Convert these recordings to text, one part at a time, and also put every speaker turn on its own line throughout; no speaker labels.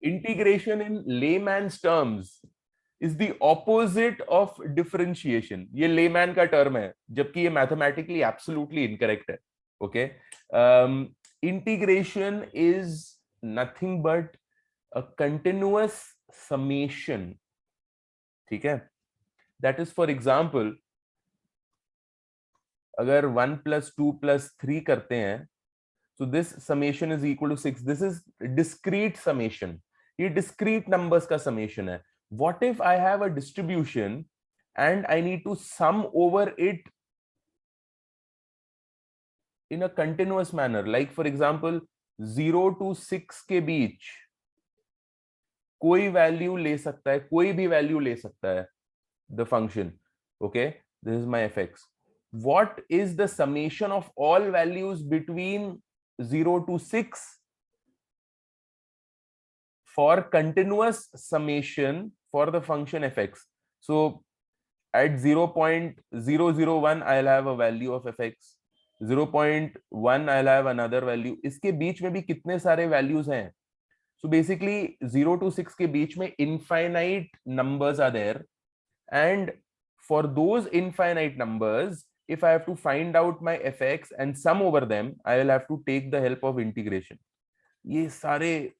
Integration in layman's terms is the opposite of differentiation. ये layman का term है, जबकि ये mathematically absolutely incorrect है. Okay, integration is nothing but a continuous summation. ठीक है? That is, for example, अगर 1 plus 2 plus 3 करते हैं, so this summation is equal to 6. This is discrete summation. ये discrete numbers का summation है. What if I have a distribution and I need to sum over it in a continuous manner? Like for example, 0 to 6 के बीच कोई value ले सकता है, कोई भी value ले सकता है, the function. Okay, this is my fx. What is the summation of all values between 0 to 6 for continuous summation for the function fx? So at 0.001 I'll have a value of fx, 0.1 I'll have another value. इसके बीच में भी कितने सारे values हैं? So basically 0 to 6 के बीच में infinite numbers are there, and for those infinite numbers, if I have to find out my fx and sum over them, I will have to take the help of integration. ये सारे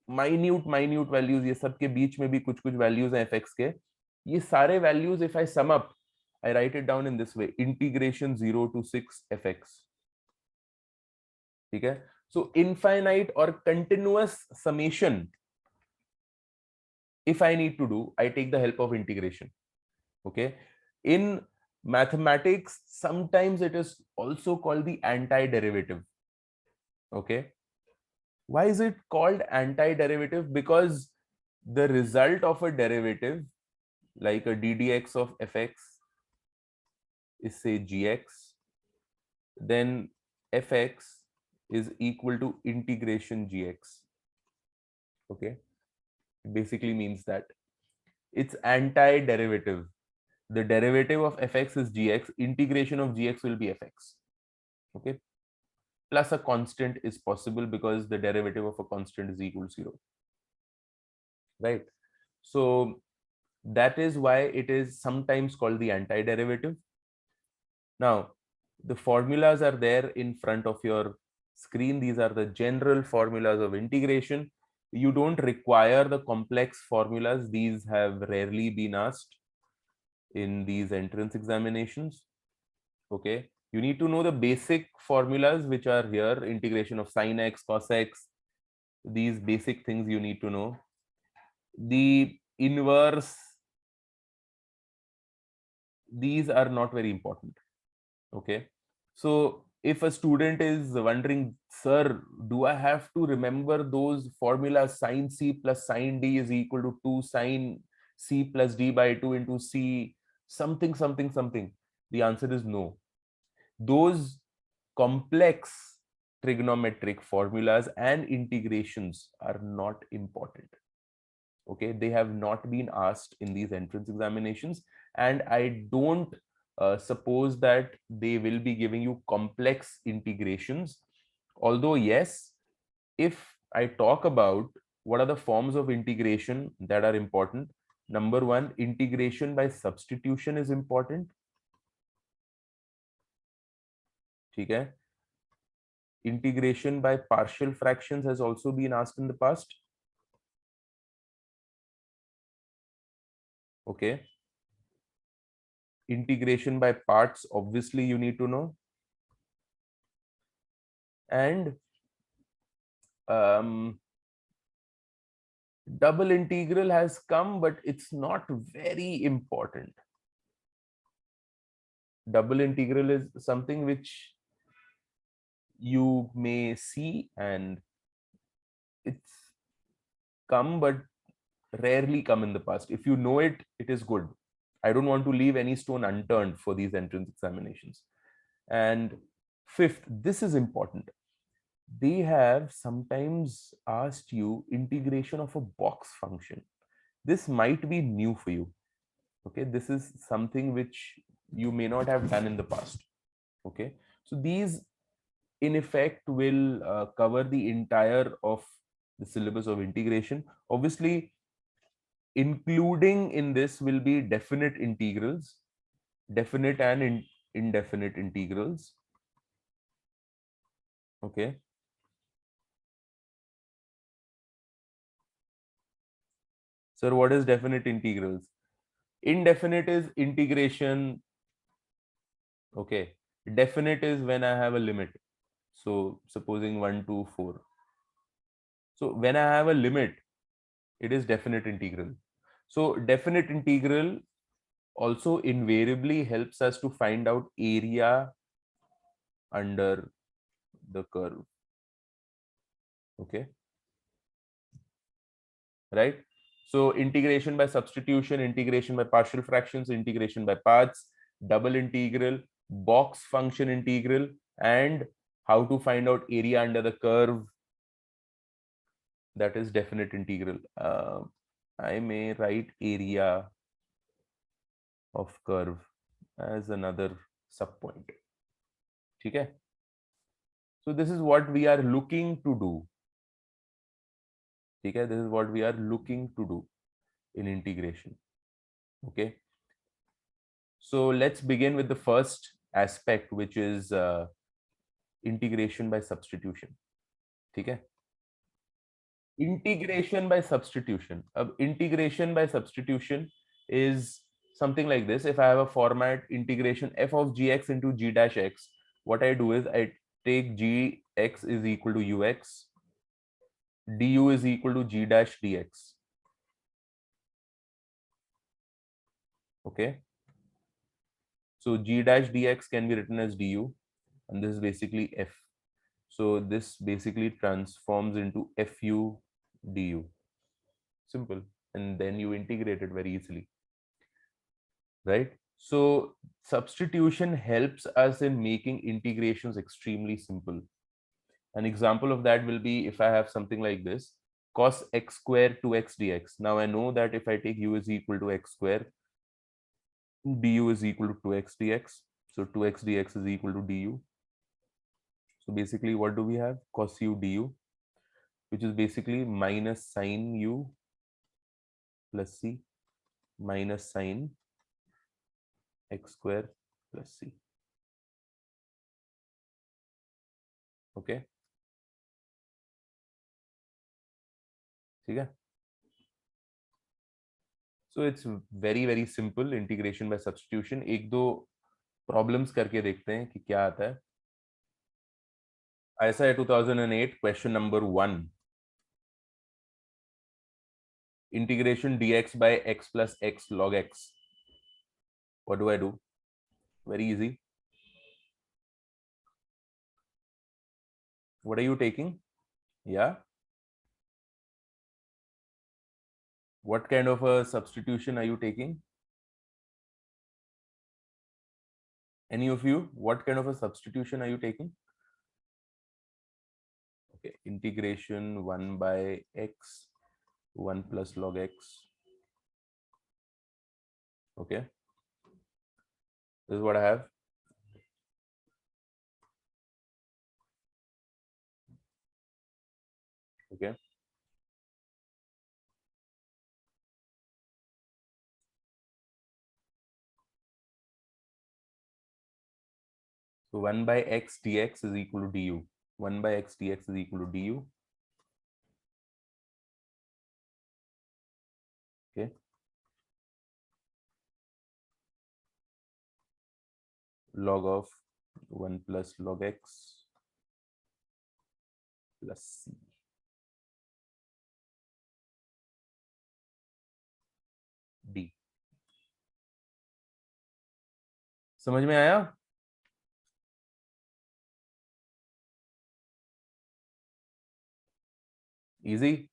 minute values, ये सब के बीच में भी कुछ values हैं fx के, ये सारे values if I sum up, I write it down in this way: integration 0 to 6 fx. ठीक है? So infinite or continuous summation, if I need to do, I take the help of integration. Okay, in mathematics sometimes it is also called the antiderivative. Okay, why is it called antiderivative? Because the result of a derivative, like a ddx of fx, is say gx, then fx is equal to integration gx. Okay, it basically means that it's antiderivative. The derivative of fx is gx, integration of gx will be fx. Okay, plus a constant is possible because the derivative of a constant is equal to 0. Right? So that is why it is sometimes called the antiderivative. Now, the formulas are there in front of your screen. These are the general formulas of integration. You don't require the complex formulas. These have rarely been asked in these entrance examinations. Okay, you need to know the basic formulas which are here: integration of sin x, cos x. These basic things you need to know. The inverse, these are not very important. Okay, so if a student is wondering, sir, do I have to remember those formulas? Sin c plus sin d is equal to 2 sin c plus d by 2 into c something something something. The answer is no. Those complex trigonometric formulas and integrations are not important. Okay, they have not been asked in these entrance examinations, and I don't suppose that they will be giving you complex integrations. Although yes, if I talk about what are the forms of integration that are important, number one, integration by substitution is important. ठीक है? Integration by partial fractions has also been asked in the past. Okay. Integration by parts, obviously you need to know. And double integral has come, but it's not very important. Double integral is something which you may see and it's come, but rarely come in the past. If you know it, it is good. I don't want to leave any stone unturned for these entrance examinations. And fifth, this is important. They have sometimes asked you integration of a box function. This might be new for you. Okay, this is something which you may not have done in the past. Okay, so these in effect will cover the entire of the syllabus of integration. Obviously, including in this will be definite integrals, definite and indefinite integrals. Okay. Sir, what is definite integrals? Indefinite is integration. Okay. Definite is when I have a limit. So supposing 1, 2, 4. So when I have a limit, it is definite integral. So definite integral also invariably helps us to find out area under the curve. Okay. Right. So integration by substitution, integration by partial fractions, integration by parts, double integral, box function integral, and how to find out area under the curve. That is definite integral. I may write area of curve as another subpoint. Okay. So this is what we are looking to do. Okay. This is what we are looking to do in integration. Okay. So let's begin with the first aspect, which is integration by substitution. Okay. Integration by substitution. Integration by substitution is something like this. If I have a format integration f of gx into g dash x, what I do is I take gx is equal to ux, du is equal to g dash dx. Okay. So g dash dx can be written as du, and this is basically f. So this basically transforms into fu du. Simple. And then you integrate it very easily. Right? So substitution helps us in making integrations extremely simple. An example of that will be if I have something like this, cos x square 2x dx. Now I know that if I take u is equal to x square, du is equal to 2x dx. So 2x dx is equal to du. So basically what do we have? Cos u du, which is basically minus sine u plus c minus sine x square plus c. Okay. Okay. So it's very simple integration by substitution. एक दो problems करके देखते हैं कि क्या आता है. ISI 2008 question number 1. Integration dx by x plus x log x. What do I do? Very easy. What are you taking? Yeah. What kind of a substitution are you taking? Any of you? What kind of a substitution are you taking? Okay. Integration 1 by x, 1 plus log x. Okay. This is what I have. Okay. So 1 by x dx is equal to du. 1 by x dx is equal to du. Okay. Log of 1 plus log x plus c. D. समझ में आया? Easy.